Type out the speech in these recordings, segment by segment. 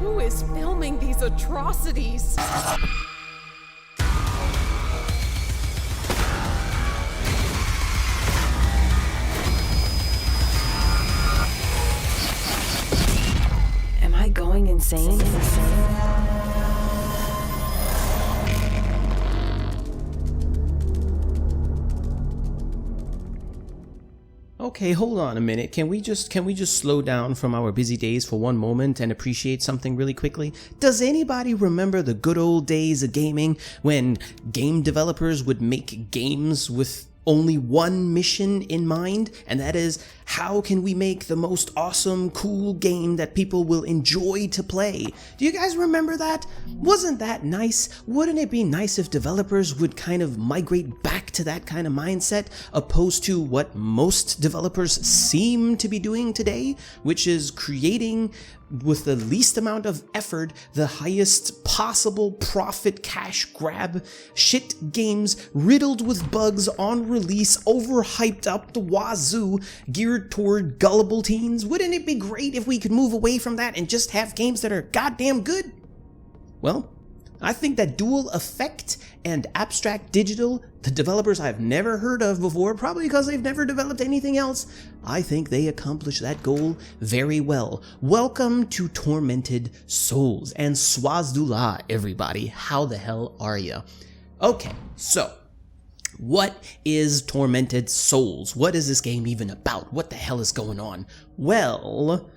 Who is filming these atrocities? Am I going insane? Okay, hold on a minute. Can we just slow down from our busy days for one moment and appreciate something really quickly? Does anybody remember the good old days of gaming when game developers would make games with only one mission in mind, and that is, how can we make the most awesome, cool game that people will enjoy to play? Do you guys remember that? Wasn't that nice? Wouldn't it be nice if developers would kind of migrate back to that kind of mindset, opposed to what most developers seem to be doing today, which is creating with the least amount of effort, the highest possible profit cash grab, shit games riddled with bugs on release, overhyped up the wazoo, geared toward gullible teens? Wouldn't it be great if we could move away from that and just have games that are goddamn good? Well, I think that Dual Effect and Abstract Digital, the developers I've never heard of before, probably because they've never developed anything else, I think they accomplished that goal very well. Welcome to Tormented Souls, and Swazdullah, everybody. How the hell are you? Okay, so what is Tormented Souls? What is this game even about? What the hell is going on? Well,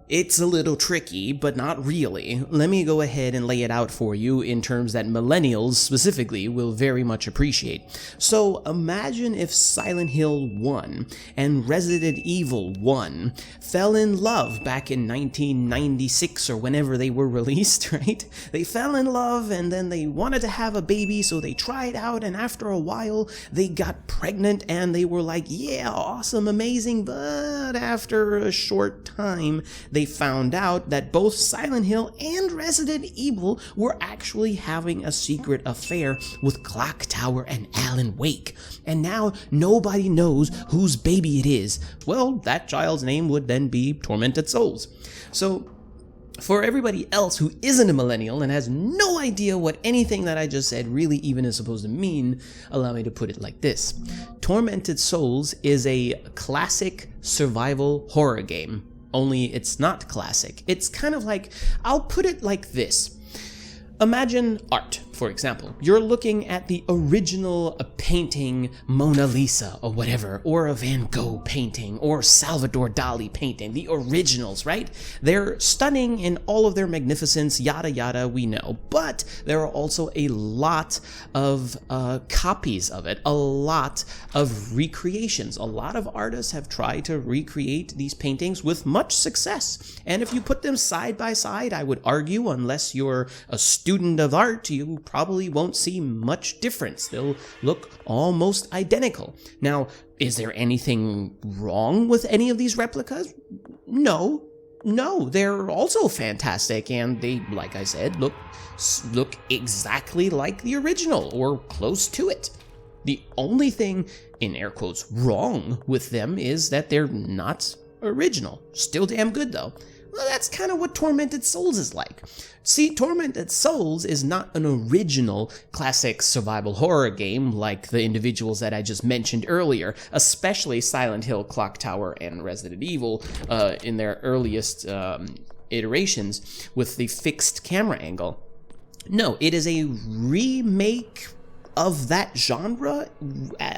it's a little tricky, but not really. Let me go ahead and lay it out for you in terms that millennials specifically will very much appreciate. So imagine if Silent Hill 1 and Resident Evil 1 fell in love back in 1996 or whenever they were released, right? They fell in love and then they wanted to have a baby, so they tried out, and after a while they got pregnant and they were like, yeah, awesome, amazing, but after a short time, they found out that both Silent Hill and Resident Evil were actually having a secret affair with Clock Tower and Alan Wake. And now nobody knows whose baby it is. Well, that child's name would then be Tormented Souls. So, for everybody else who isn't a millennial and has no idea what anything that I just said really even is supposed to mean, allow me to put it like this. Tormented Souls is a classic survival horror game. Only it's not classic. It's kind of like, I'll put it like this. Imagine art, for example. You're looking at the original painting Mona Lisa or whatever, or a Van Gogh painting, or Salvador Dali painting, the originals, right? They're stunning in all of their magnificence, yada yada, we know. But there are also a lot of copies of it, a lot of recreations. A lot of artists have tried to recreate these paintings with much success. And if you put them side by side, I would argue, unless you're a student of art, you probably won't see much difference. They'll look almost identical. Now, is there anything wrong with any of these replicas? No, they're also fantastic, and they, like I said, look exactly like the original, or close to it. The only thing, in air quotes, wrong with them is that they're not original. Still damn good, though. Well, that's kind of what Tormented Souls is like. See, Tormented Souls is not an original classic survival horror game like the individuals that I just mentioned earlier, especially Silent Hill, Clock Tower, and Resident Evil in their earliest iterations with the fixed camera angle. No, it is a remake of that genre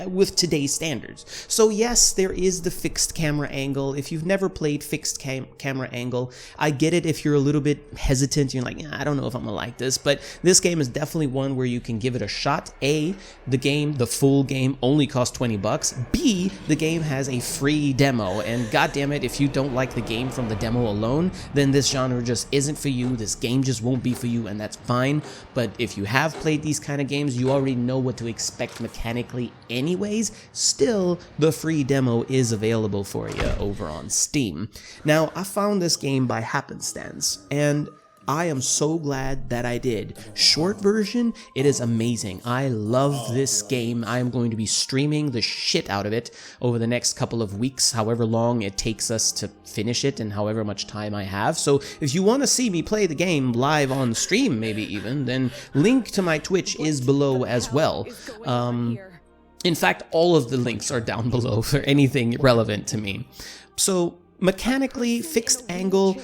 with today's standards. So yes, there is the fixed camera angle. If you've never played fixed camera angle, I get it if you're a little bit hesitant. You're like, I don't know if I'm gonna like this, but this game is definitely one where you can give it a shot. A, the full game only costs $20. B, the game has a free demo, and goddamn it, if you don't like the game from the demo alone, then this genre just isn't for you. This game just won't be for you, and that's fine. But if you have played these kind of games, you already know what to expect mechanically anyways. Still, the free demo is available for you over on Steam. Now, I found this game by happenstance, and I am so glad that I did. Short version, it is amazing. I love this game. I am going to be streaming the shit out of it over the next couple of weeks, however long it takes us to finish it and however much time I have. So if you want to see me play the game live on stream, maybe even, then link to my Twitch is below as well. In fact, all of the links are down below for anything relevant to me. So mechanically, fixed angle,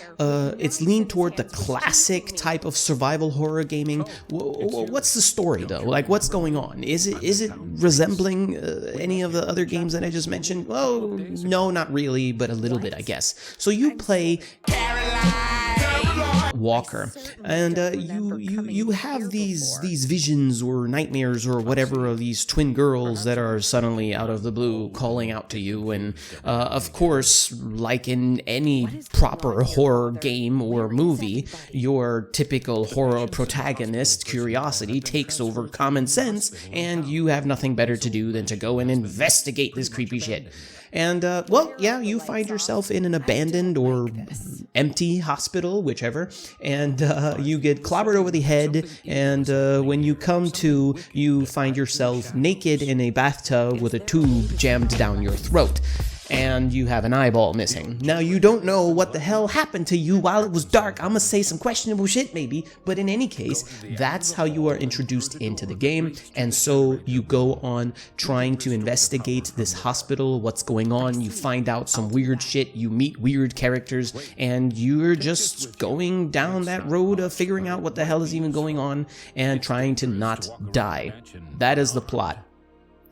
it's leaned toward the classic type of survival horror gaming. What's the story though? Like, what's going on? Is it resembling any of the other games that I just mentioned? Well, no, not really, but a little bit, I guess. So you play Walker, and you have these visions or nightmares or whatever of these twin girls that are suddenly out of the blue calling out to you, and of course, like in any proper horror game or movie, your typical horror protagonist curiosity takes over common sense, and you have nothing better to do than to go and investigate this creepy shit. And, well, yeah, you find yourself in an abandoned or empty hospital, whichever, and you get clobbered over the head, and when you come to, you find yourself naked in a bathtub with a tube jammed down your throat. And you have an eyeball missing. Now, you don't know what the hell happened to you while it was dark. I'm gonna say some questionable shit, maybe, but in any case, that's how you are introduced into the game, and so you go on trying to investigate this hospital, what's going on, you find out some weird shit, you meet weird characters, and you're just going down that road of figuring out what the hell is even going on and trying to not die. That is the plot.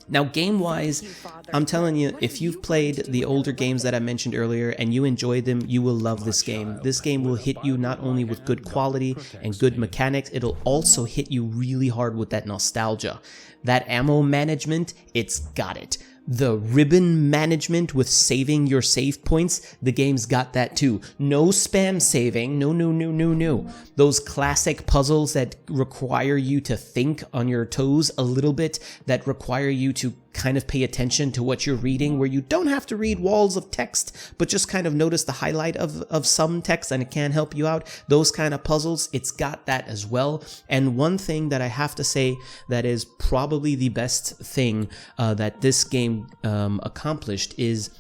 Now, game-wise, I'm telling you, if you've played the older games that I mentioned earlier and you enjoyed them, you will love this game. This game will hit you not only with good quality and good mechanics, it'll also hit you really hard with that nostalgia. That ammo management, it's got it. The ribbon management with saving your save points, the game's got that too. No spam saving, no. Those classic puzzles that require you to think on your toes a little bit, that require you to kind of pay attention to what you're reading, where you don't have to read walls of text, but just kind of notice the highlight of some text and it can help you out. Those kind of puzzles, it's got that as well. And one thing that I have to say that is probably the best thing that this game accomplished is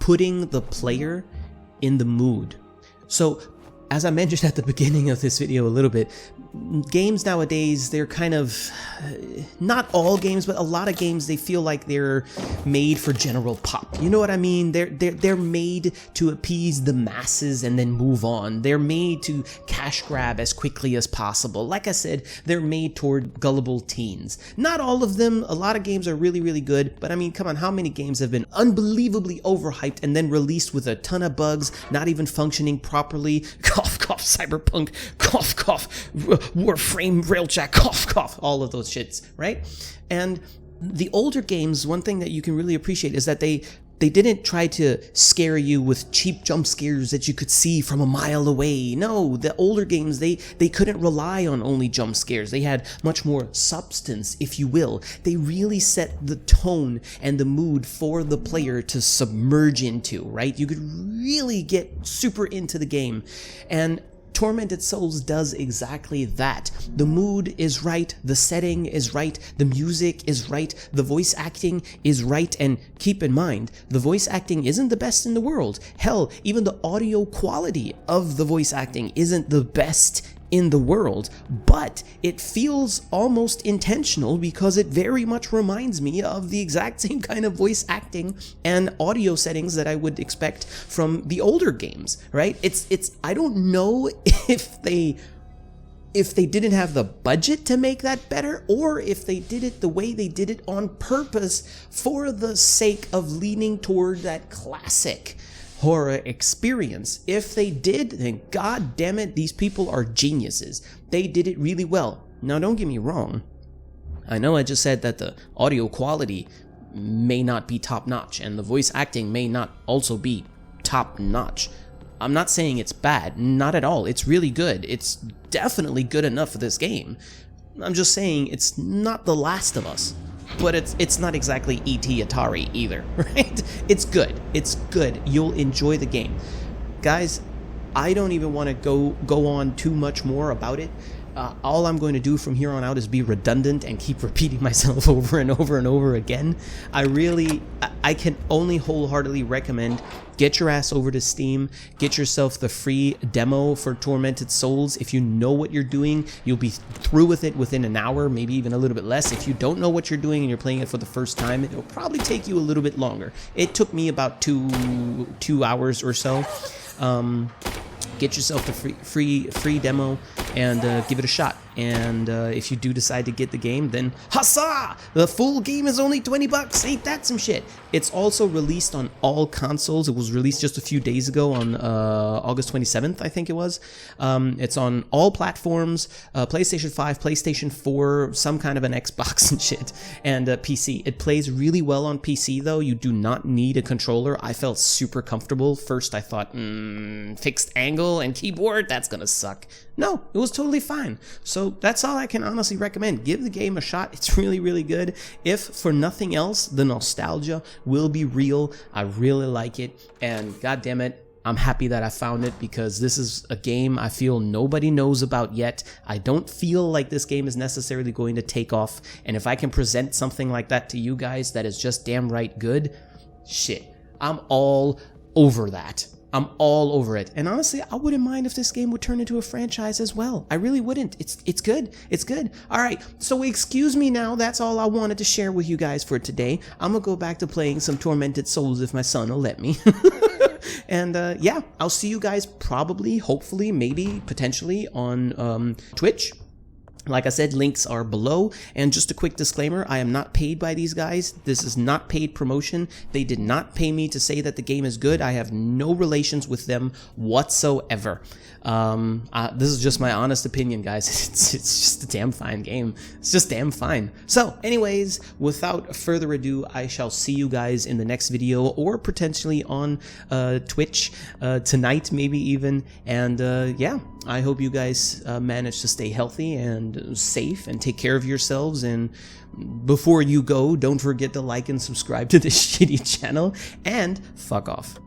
putting the player in the mood. So, as I mentioned at the beginning of this video a little bit, games nowadays, they're kind of, not all games, but a lot of games, they feel like they're made for general pop. You know what I mean? They're made to appease the masses and then move on. They're made to cash grab as quickly as possible. Like I said, they're made toward gullible teens. Not all of them. A lot of games are really, really good, but I mean, come on, how many games have been unbelievably overhyped and then released with a ton of bugs, not even functioning properly? Cough, cough, Cyberpunk, cough, cough, Warframe, Railjack, cough, cough, all of those shits, right? And the older games, one thing that you can really appreciate is that they didn't try to scare you with cheap jump scares that you could see from a mile away. No, the older games, they couldn't rely on only jump scares. They had much more substance, if you will. They really set the tone and the mood for the player to submerge into, right? You could really get super into the game. And Tormented Souls does exactly that. The mood is right, the setting is right, the music is right, the voice acting is right, and keep in mind, the voice acting isn't the best in the world. Hell, even the audio quality of the voice acting isn't the best in the world, but it feels almost intentional because it very much reminds me of the exact same kind of voice acting and audio settings that I would expect from the older games, right? I don't know if they didn't have the budget to make that better, or if they did it the way they did it on purpose for the sake of leaning toward that classic horror experience. If they did, then god damn it, these people are geniuses. They did it really well. Now, don't get me wrong. I know I just said that the audio quality may not be top-notch, and the voice acting may not also be top-notch. I'm not saying it's bad, not at all. It's really good. It's definitely good enough for this game. I'm just saying it's not The Last of Us. But it's not exactly E.T. Atari either, right? It's good. It's good. You'll enjoy the game. Guys, I don't even want to go on too much more about it. All I'm going to do from here on out is be redundant and keep repeating myself over and over and over again. I can only wholeheartedly recommend, get your ass over to Steam, get yourself the free demo for Tormented Souls. If you know what you're doing, you'll be through with it within an hour, maybe even a little bit less. If you don't know what you're doing and you're playing it for the first time, it'll probably take you a little bit longer. It took me about two hours or so. Get yourself the free demo and give it a shot. And if you do decide to get the game, then huzzah! The full game is only 20 bucks. Ain't that some shit? It's also released on all consoles. It was released just a few days ago on August 27th, I think it was. It's on all platforms, PlayStation 5, PlayStation 4, some kind of an Xbox and shit, and PC. It plays really well on PC though. You do not need a controller. I felt super comfortable. First I thought, fixed angle and keyboard, that's gonna suck. No, it was totally fine. So that's all I can honestly recommend. Give the game a shot. It's really, really good. If for nothing else, the nostalgia will be real. I really like it. And god damn it, I'm happy that I found it, because this is a game I feel nobody knows about yet. I don't feel like this game is necessarily going to take off. And if I can present something like that to you guys that is just damn right good, shit, I'm all over that. I'm all over it. And honestly, I wouldn't mind if this game would turn into a franchise as well. I really wouldn't. It's good. It's good. All right. So excuse me now. That's all I wanted to share with you guys for today. I'm going to go back to playing some Tormented Souls if my son will let me. And yeah, I'll see you guys probably, hopefully, maybe, potentially on Twitch. Like I said, links are below. And just a quick disclaimer, I am not paid by these guys. This is not paid promotion. They did not pay me to say that the game is good. I have no relations with them whatsoever. This is just my honest opinion, guys. It's just a damn fine game. It's just damn fine. So anyways, without further ado, I shall see you guys in the next video, or potentially on Twitch tonight, maybe even. And yeah, I hope you guys manage to stay healthy and safe and take care of yourselves. And before you go, don't forget to like and subscribe to this shitty channel, and fuck off.